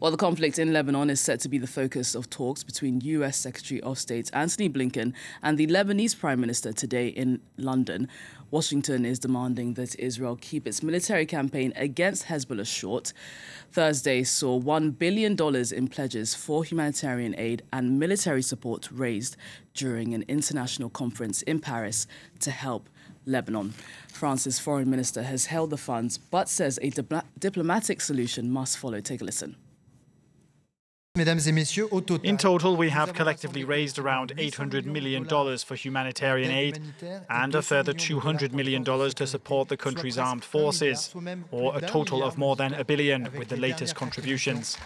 Well, the conflict in Lebanon is set to be the focus of talks between US Secretary of State Antony Blinken and the Lebanese Prime Minister today in London. Washington is demanding that Israel keep its military campaign against Hezbollah short. Thursday saw $1 billion in pledges for humanitarian aid and military support raised during an international conference in Paris to help Lebanon. France's foreign minister has held the funds but says a diplomatic solution must follow. Take a listen. In total, we have collectively raised around $800 million for humanitarian aid and a further $200 million to support the country's armed forces, or a total of more than $1 billion with the latest contributions.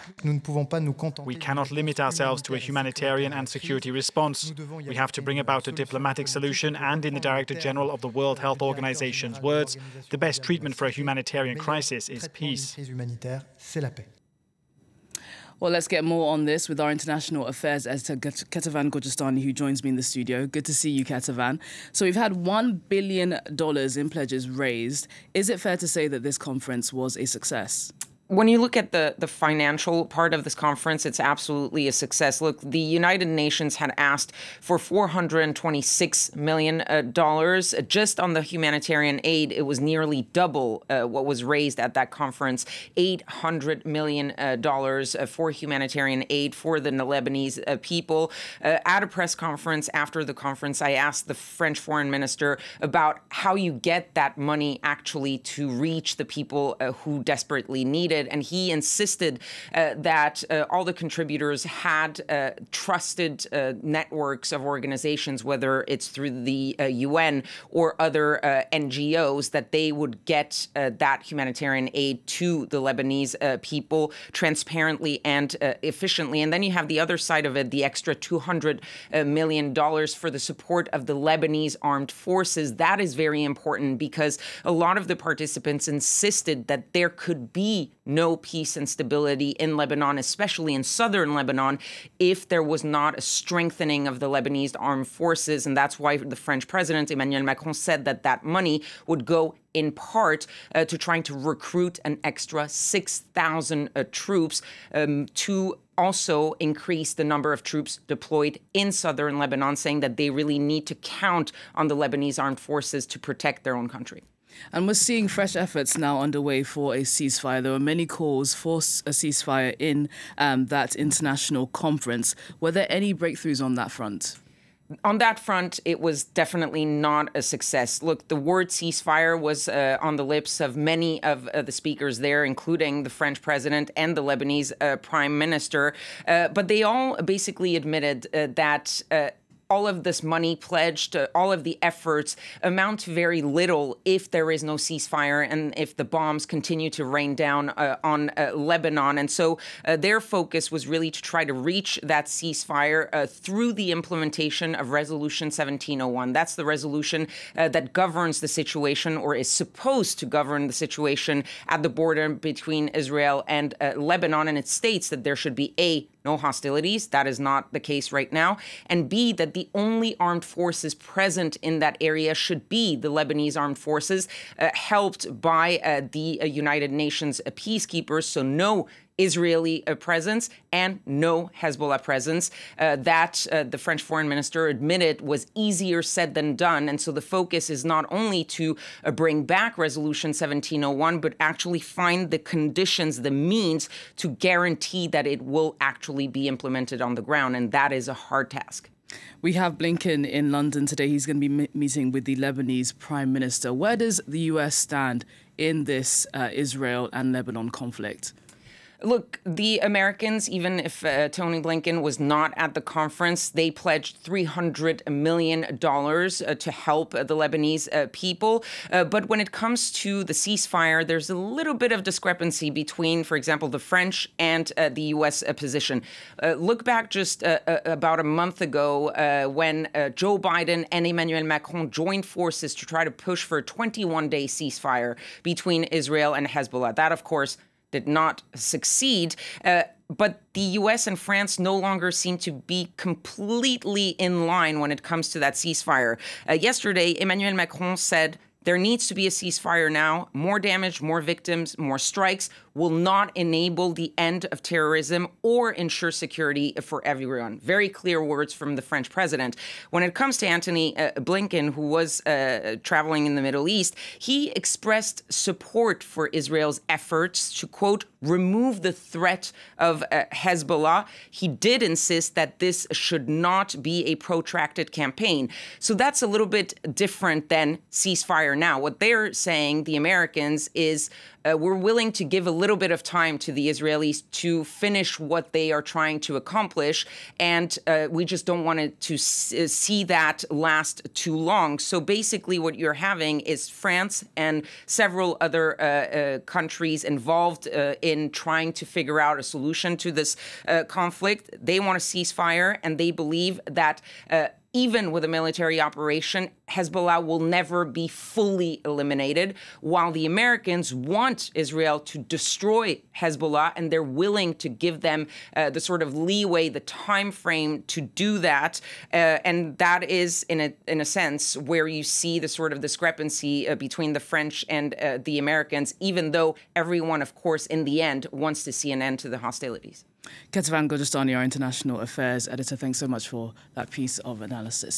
We cannot limit ourselves to a humanitarian and security response. We have to bring about a diplomatic solution, and in the Director General of the World Health Organization's words, the best treatment for a humanitarian crisis is peace. Well, let's get more on this with our international affairs editor, Kethevan Gorjestani, who joins me in the studio. Good to see you, Kethevan. So we've had $1 billion in pledges raised. Is it fair to say that this conference was a success? When you look at the financial part of this conference, it's absolutely a success. Look, the United Nations had asked for $426 million. Just on the humanitarian aid, it was nearly double what was raised at that conference, $800 million for humanitarian aid for the Lebanese people. At a press conference after the conference, I asked the French foreign minister about how you get that money actually to reach the people who desperately need it. And he insisted that all the contributors had trusted networks of organizations, whether it's through the UN or other NGOs, that they would get that humanitarian aid to the Lebanese people transparently and efficiently. And then you have the other side of it, the extra $200 million for the support of the Lebanese armed forces. That is very important because a lot of the participants insisted that there could be no peace and stability in Lebanon, especially in southern Lebanon, if there was not a strengthening of the Lebanese armed forces. And that's why the French president, Emmanuel Macron, said that that money would go in part to trying to recruit an extra 6,000 troops to also increase the number of troops deployed in southern Lebanon, saying that they really need to count on the Lebanese armed forces to protect their own country. And we're seeing fresh efforts now underway for a ceasefire. There were many calls for a ceasefire in that international conference. Were there any breakthroughs on that front? On that front, it was definitely not a success. Look, the word ceasefire was on the lips of many of the speakers there, including the French president and the Lebanese prime minister. But they all basically admitted that all of this money pledged, all of the efforts amount to very little if there is no ceasefire and if the bombs continue to rain down on Lebanon. And so their focus was really to try to reach that ceasefire through the implementation of Resolution 1701. That's the resolution that governs the situation, or is supposed to govern the situation at the border between Israel and Lebanon. And it states that there should be no hostilities. That is not the case right now. And B, that the only armed forces present in that area should be the Lebanese armed forces, helped by the United Nations peacekeepers. So no Israeli presence and no Hezbollah presence. That the French foreign minister admitted was easier said than done. And so the focus is not only to bring back Resolution 1701, but actually find the conditions, the means to guarantee that it will actually be implemented on the ground. And that is a hard task. We have Blinken in London today. He's going to be meeting with the Lebanese Prime Minister. Where does the US stand in this Israel and Lebanon conflict? Look, the Americans, even if Tony Blinken was not at the conference, they pledged $300 million to help the Lebanese people. But when it comes to the ceasefire, there's a little bit of discrepancy between, for example, the French and the U.S. position. Look back just about a month ago when Joe Biden and Emmanuel Macron joined forces to try to push for a 21-day ceasefire between Israel and Hezbollah. That, of course, did not succeed. But the U.S. and France no longer seem to be completely in line when it comes to that ceasefire. Yesterday, Emmanuel Macron said there needs to be a ceasefire now. More damage, more victims, more strikes will not enable the end of terrorism or ensure security for everyone. Very clear words from the French president. When it comes to Antony Blinken, who was traveling in the Middle East, he expressed support for Israel's efforts to, quote, remove the threat of Hezbollah. He did insist that this should not be a protracted campaign. So that's a little bit different than ceasefire now. What they're saying, the Americans, is we're willing to give a little bit of time to the Israelis to finish what they are trying to accomplish, and we just don't want it to see that last too long. So basically what you're having is France and several other countries involved in trying to figure out a solution to this conflict. They want a ceasefire, and they believe that even with a military operation, Hezbollah will never be fully eliminated, while the Americans want Israel to destroy Hezbollah, and they're willing to give them the sort of leeway, the time frame to do that. And that is, in a sense, where you see the sort of discrepancy between the French and the Americans, even though everyone, of course, in the end, wants to see an end to the hostilities. Kethevan Gorjestani, our international affairs editor, thanks so much for that piece of analysis.